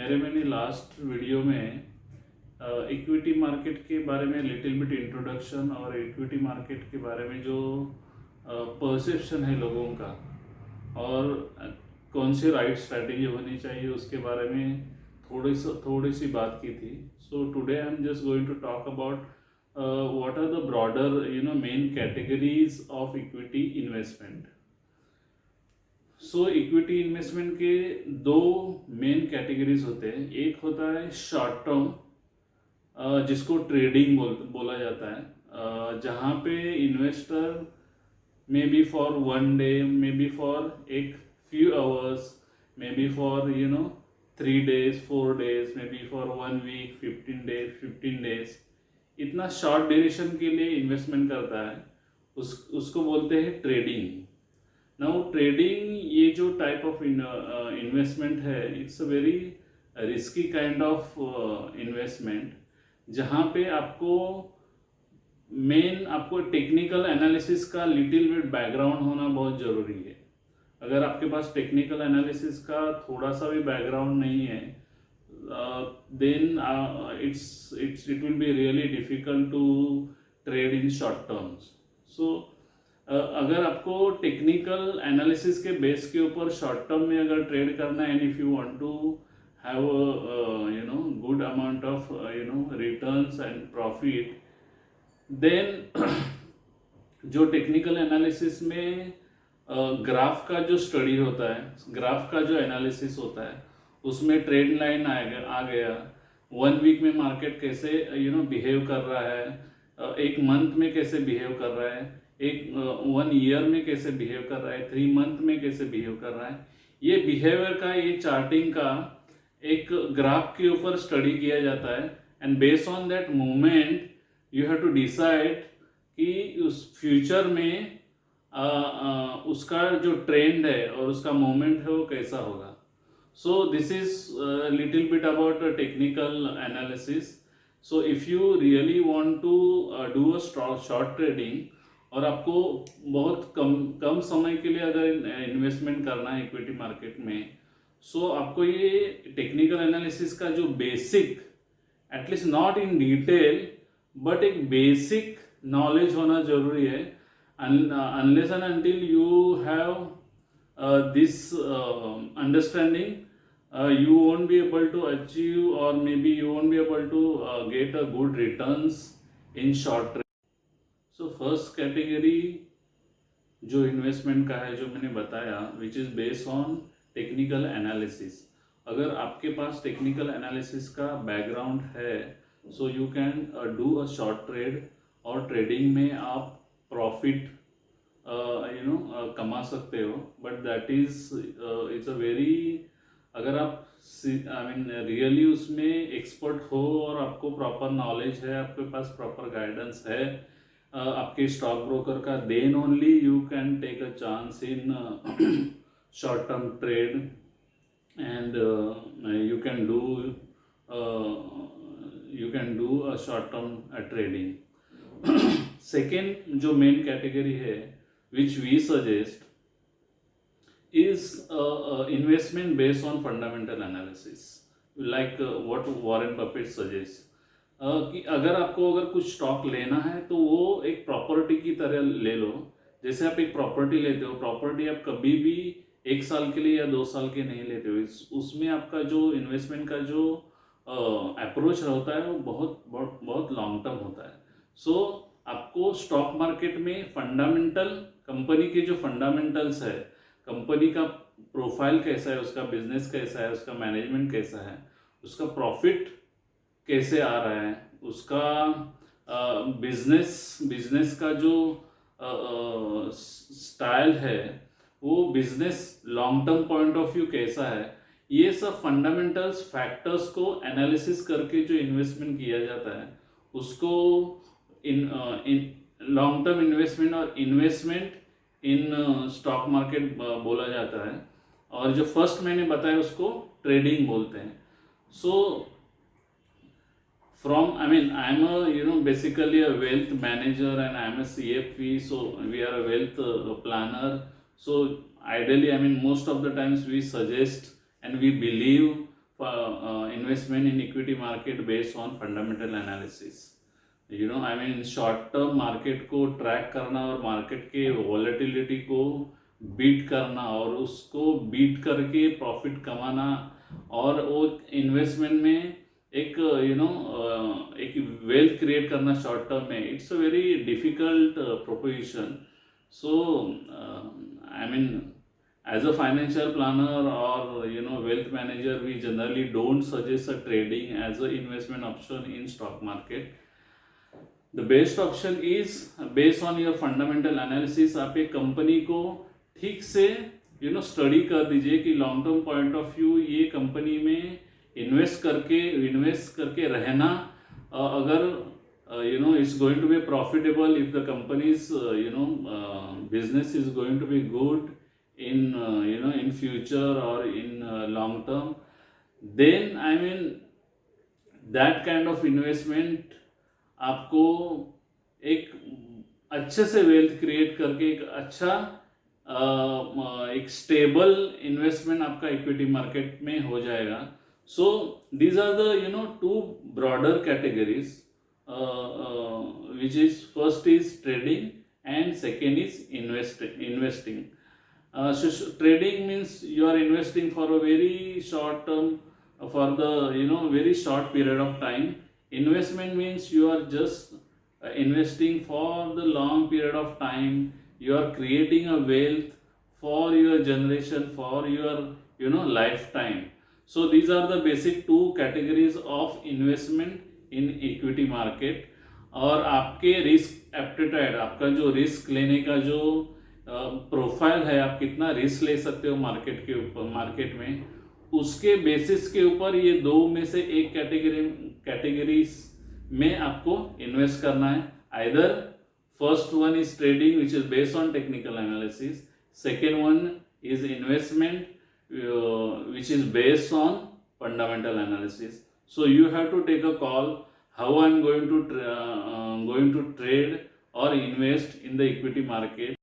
मैंने last video में equity market के बारे में लिटिल बिट इंट्रोडक्शन और इक्विटी मार्केट के बारे में जो परसेप्शन है लोगों का और कौन सी राइट स्ट्रैटेजी होनी चाहिए उसके बारे में थोड़ी सी बात की थी. So today I am just going to talk about what are the broader main categories of equity investment. So equity investment के दो मेन कैटेगरीज होते हैं. एक होता है शॉर्ट टर्म जिसको ट्रेडिंग बोला जाता है, जहाँ पे investor maybe for one day, maybe for एक few hours, maybe for 3 days 4 days, maybe for 1 week 15 days इतना शॉर्ट ड्यूरेशन के लिए इन्वेस्टमेंट करता है. उसको बोलते हैं ट्रेडिंग. नाउ ट्रेडिंग ये जो टाइप ऑफ इन्वेस्टमेंट है, it's a very risky kind of investment, जहाँ पे आपको टेक्निकल एनालिसिस का लिटिल बिट बैकग्राउंड होना बहुत ज़रूरी है. अगर आपके पास टेक्निकल एनालिसिस का थोड़ा सा भी बैकग्राउंड नहीं है, then it will be really difficult to trade in short terms. So अगर आपको टेक्निकल एनालिसिस के बेस के ऊपर शॉर्ट टर्म में अगर ट्रेड करना है, and if you want to have good amount of returns and profit, then जो टेक्निकल एनालिसिस में ग्राफ का जो स्टडी होता है, ग्राफ का जो एनालिसिस होता है, उसमें ट्रेंड लाइन आ गया, 1 week में मार्केट कैसे बिहेव कर रहा है, एक मंथ में कैसे बिहेव कर रहा है, एक 1 year में कैसे बिहेव कर रहा है, 3 month में कैसे बिहेव कर रहा है. ये बिहेवियर का, ये चार्टिंग का एक ग्राफ के ऊपर स्टडी किया जाता है. And based on that movement you have to decide कि उस फ्यूचर में उसका जो ट्रेंड है और उसका मूवमेंट है वो कैसा होगा. So this is a little bit about technical analysis. So if you really want to do a short trading और आपको बहुत कम समय के लिए अगर इन्वेस्टमेंट करना है इक्विटी मार्केट में, सो आपको ये टेक्निकल एनालिसिस का जो basic, at least not in detail but एक बेसिक नॉलेज होना जरूरी है. Unless and until you have this understanding, you won't be able to achieve, or maybe you won't be able to get a good returns in short trade. So first category जो investment का है, जो मैंने बताया, which is based on technical analysis. अगर आपके पास technical analysis का background है, so you can do a short trade, और ट्रेडिंग में आप प्रॉफिट कमा सकते हो. But that is a very, अगर आप रियली उसमें एक्सपर्ट हो और आपको प्रॉपर नॉलेज है, आपके पास प्रॉपर गाइडेंस है आपके स्टॉक ब्रोकर का, then only you can take a chance in short term trade, and you can do a short term trading. Second जो मेन कैटेगरी है which we suggest is investment based on fundamental analysis, like what Warren Buffett suggests. कि अगर कुछ stock लेना है तो वो एक प्रॉपर्टी की तरह ले लो. जैसे आप एक प्रॉपर्टी लेते हो, प्रॉपर्टी आप कभी भी 1 साल के लिए या 2 साल के नहीं लेते हो. उसमें आपका जो इन्वेस्टमेंट का जो अप्रोच होता है वो बहुत लॉन्ग टर्म होता है. सो आपको स्टॉक मार्केट में फंडामेंटल, कंपनी के जो फंडामेंटल्स है, कंपनी का प्रोफाइल कैसा है, उसका बिजनेस कैसा है, उसका मैनेजमेंट कैसा है, उसका प्रॉफिट कैसे आ रहा है, उसका बिजनेस का जो स्टाइल है, वो business long term point of view कैसा है, ये सब फंडामेंटल्स फैक्टर्स को एनालिसिस करके जो इन्वेस्टमेंट किया जाता है, उसको इन लॉन्ग टर्म इन्वेस्टमेंट और इन्वेस्टमेंट इन स्टॉक मार्केट बोला जाता है. और जो फर्स्ट मैंने बताया उसको ट्रेडिंग बोलते हैं. So from I am basically a wealth manager and I am a CFP, so we are a wealth planner. So ideally, most of the times we suggest and we believe investment in equity market based on fundamental analysis. I mean short term market को track करना और market के volatility को beat करना और उसको beat करके profit कमाना और वो इन्वेस्टमेंट में एक एक वेल्थ क्रिएट करना शॉर्ट टर्म में, it's a very difficult proposition. So I mean as a financial planner or wealth manager, we generally don't suggest a trading as an investment option in stock market. The best option is based on your fundamental analysis. आप एक company को ठीक से study कर दीजिए कि long term point of view ये company में इन्वेस्ट करके रहना, अगर it's going to be profitable, if the company's business is going to be good in in future or in long term, then I mean that kind of investment आपको एक अच्छे से wealth create करके एक अच्छा एक स्टेबल इन्वेस्टमेंट आपका equity market में हो जाएगा. So these are the two broader categories, which is first is trading and second is investing. So trading means you are investing for a very short term, for the very short period of time. Investment means you are just investing for the long period of time. You are creating a wealth for your generation, for your lifetime. So these are the basic two categories of investment in equity market. और आपके risk एप्टीटाइड, आपका जो risk लेने का जो profile है, आप कितना रिस्क ले सकते हो मार्केट के ऊपर, मार्केट में, उसके बेसिस के ऊपर ये दो में से एक कैटेगरीज में आपको इन्वेस्ट करना है. Either first one is trading which is based on technical analysis, second one is investment which is based on fundamental analysis. So you have to take a call how I'm going to trade or invest in the equity market.